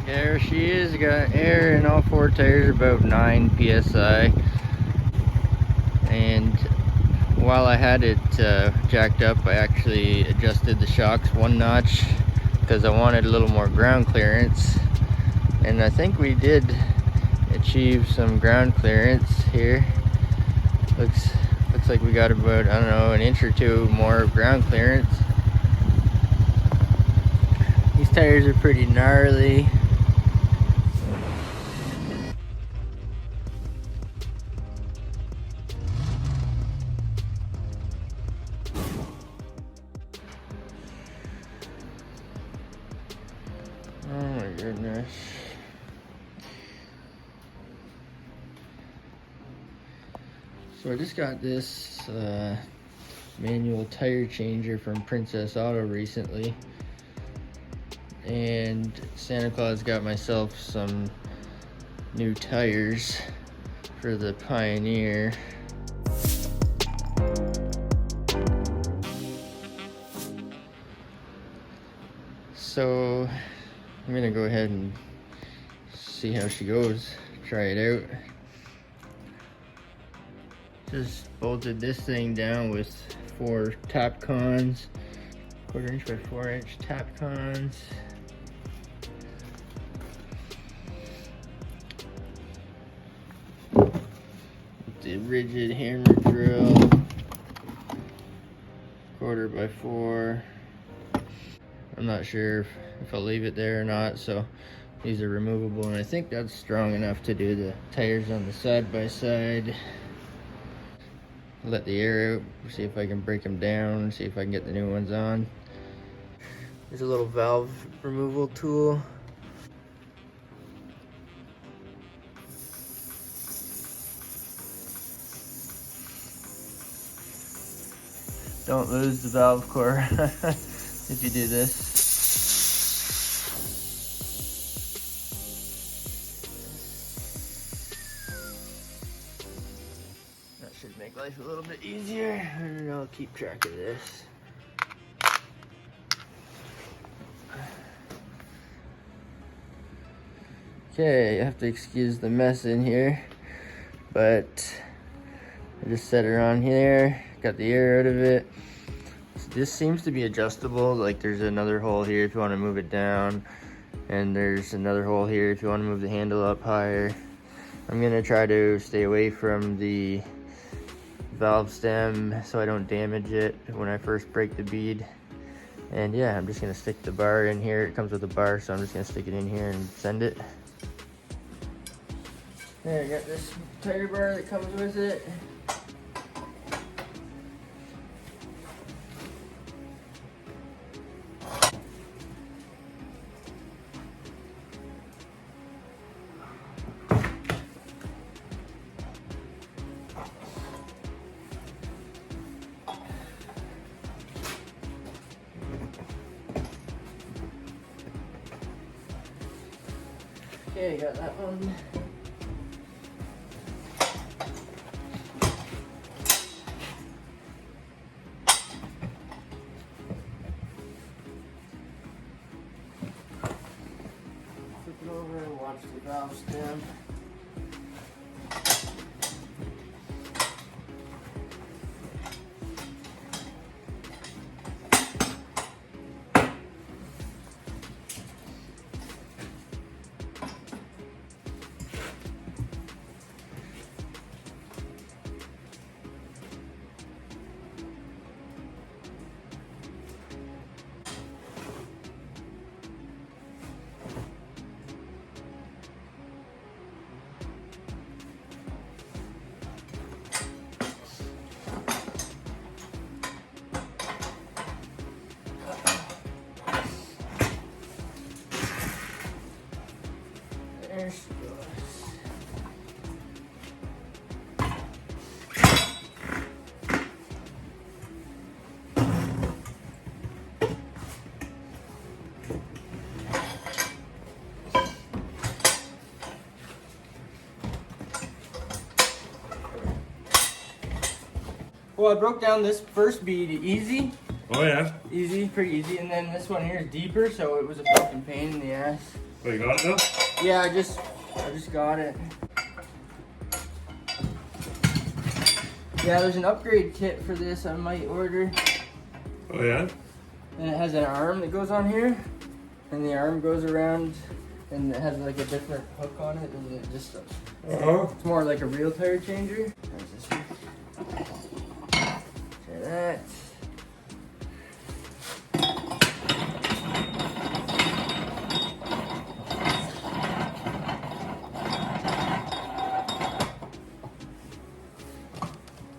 There she is, got air in all four tires, about 9 psi. And while I had it jacked up, I actually adjusted the shocks one notch because I wanted a little more ground clearance. And I think we did achieve some ground clearance here. Looks like we got about, I don't know, an inch or two more of ground clearance. These tires are pretty gnarly. Oh my goodness. So I just got this manual tire changer from Princess Auto recently. And Santa Claus got myself some new tires for the Pioneer. So I'm gonna go ahead and see how she goes, try it out. Just bolted this thing down with 4 tap cons, 1/4 inch by 4 inch tap cons. The rigid hammer drill, 1/4 by 4. I'm not sure if I'll leave it there or not, so these are removable, and I think that's strong enough to do the tires on the side by side. Let the air out, see if I can break them down, see if I can get the new ones on. There's a little valve removal tool. Don't lose the valve core if you do this. That should make life a little bit easier, and I'll keep track of this. Okay, you have to excuse the mess in here, but I just set her on here, got the air out of it. So this seems to be adjustable, like there's another hole here if you want to move it down, and there's another hole here if you want to move the handle up higher. I'm gonna try to stay away from the valve stem so I don't damage it when I first break the bead. And yeah, I'm just gonna stick the bar in here. It comes with a bar, so I'm just gonna stick it in here and send it. There, I got this tire bar that comes with it. Okay, got that one. Flip it over and watch the valve stem. There she goes. Well, I broke down this first bead easy. Oh yeah? Easy, pretty easy. And then this one here is deeper, so it was a fucking pain in the ass. Oh, you got it now? Yeah, I just got it. Yeah, there's an upgrade kit for this I might order. Oh yeah? And it has an arm that goes on here, and the arm goes around, and it has like a different hook on it, and it just it's more like a real tire changer. Try that.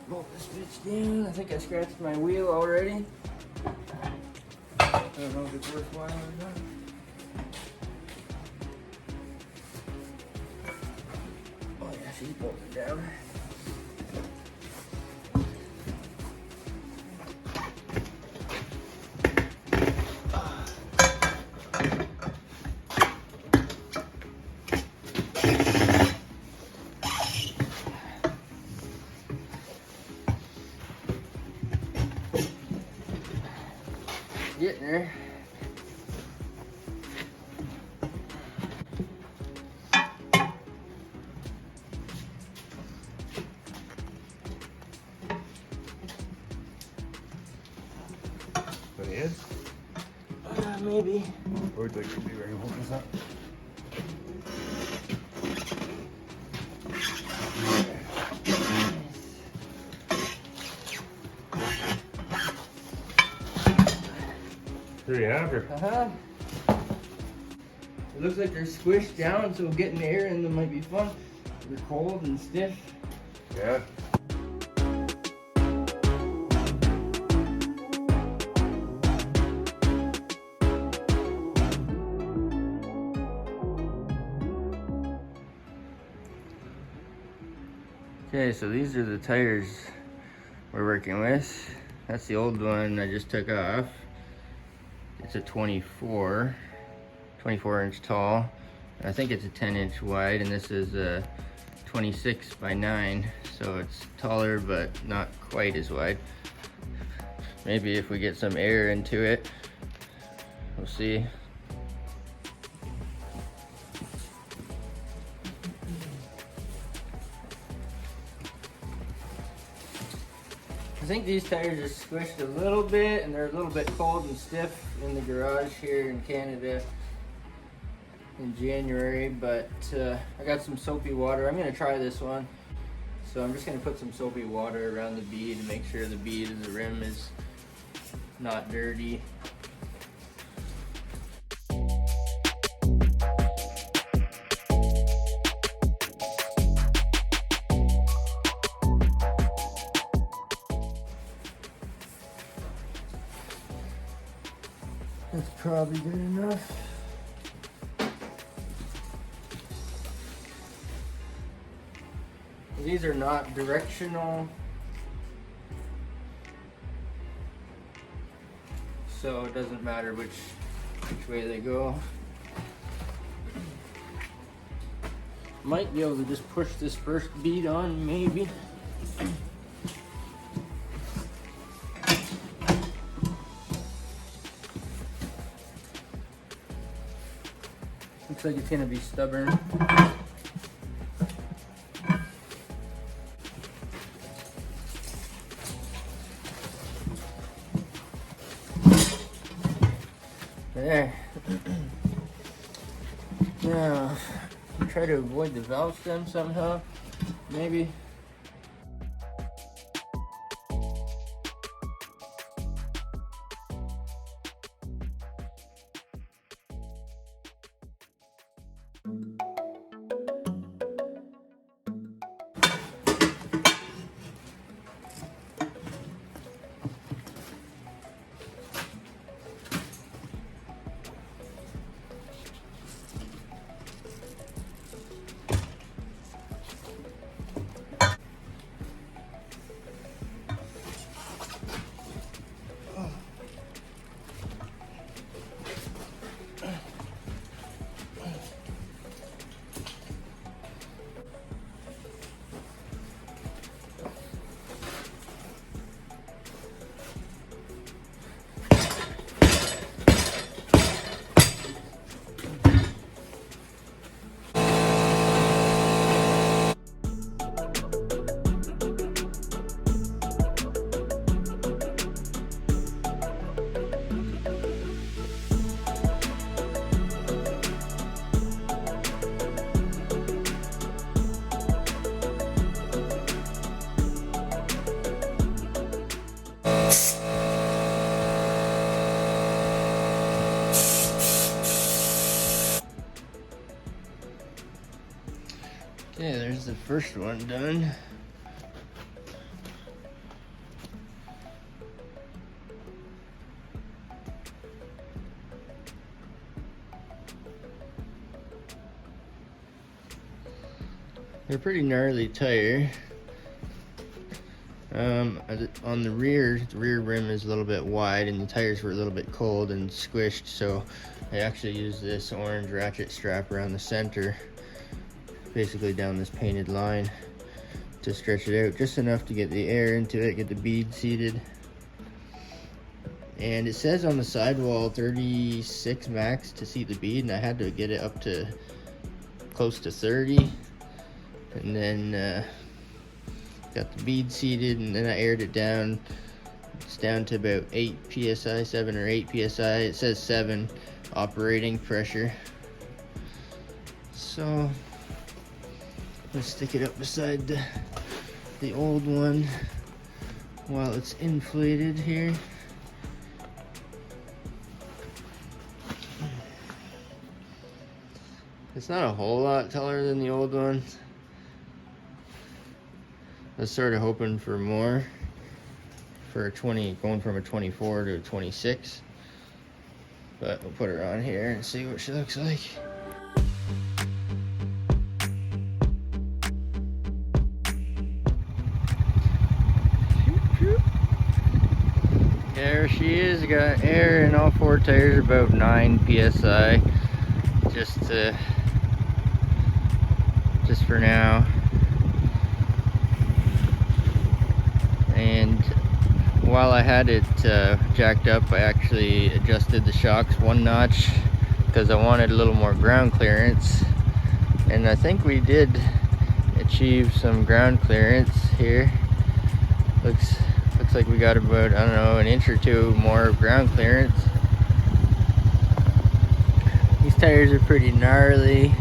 Bolt this bitch down. I think I scratched my wheel already. I don't know if it's worthwhile or not. Oh yeah, she's bolted down. Getting there. Put it in? Maybe. Or do you be ready to hold this up? There you have her. It looks like they're squished down, so getting air in them might be fun. They're cold and stiff. Yeah. Okay, so these are the tires we're working with. That's the old one I just took off. It's a 24 inch tall. I think it's a 10 inch wide, and this is a 26 by 9, so it's taller but not quite as wide. Maybe if we get some air into it, we'll see. I think these tires are squished a little bit, and they're a little bit cold and stiff in the garage here in Canada in January, but I got some soapy water. I'm gonna try this one. So I'm just gonna put some soapy water around the bead to make sure the bead of the rim is not dirty. That's probably good enough. These are not directional, so it doesn't matter which way they go. Might be able to just push this first bead on, maybe. Looks like it's gonna be stubborn. There. Now, try to avoid the valve stem somehow, maybe. Okay, there's the first one done. They're pretty gnarly tire. On the rear rim is a little bit wide and the tires were a little bit cold and squished, so I actually used this orange ratchet strap around the center, basically down this painted line, to stretch it out just enough to get the air into it, get the bead seated. And it says on the sidewall 36 max to seat the bead, and I had to get it up to close to 30, and then got the bead seated, and then I aired it down. It's down to about 8 psi, 7 or 8 psi. It says 7 operating pressure. So let's stick it up beside the old one while it's inflated here. It's not a whole lot taller than the old one. I was sort of hoping for more, for a 20, going from a 24 to a 26. But we'll put her on here and see what she looks like. There she is, got air in all 4 tires, about 9 psi, just for now. And while I had it jacked up, I actually adjusted the shocks 1 notch because I wanted a little more ground clearance, and I think we did achieve some ground clearance here. Looks like we got about, I don't know, an inch or 2 more ground clearance. These tires are pretty gnarly.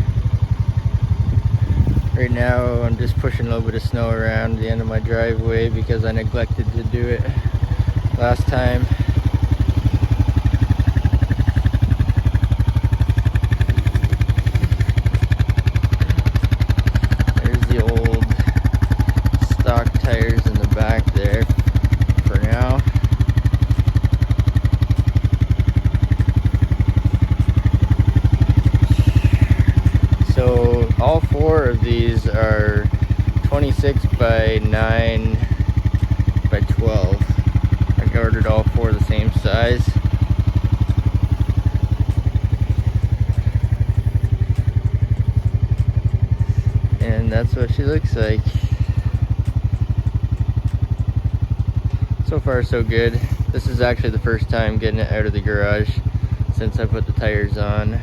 Right now I'm just pushing a little bit of snow around the end of my driveway because I neglected to do it last time. There's the old stock tires in the back there for now. So all 4 of these are 26 by 9 by 12. I ordered all 4 the same size. And that's what she looks like. So far so good. This is actually the first time getting it out of the garage since I put the tires on.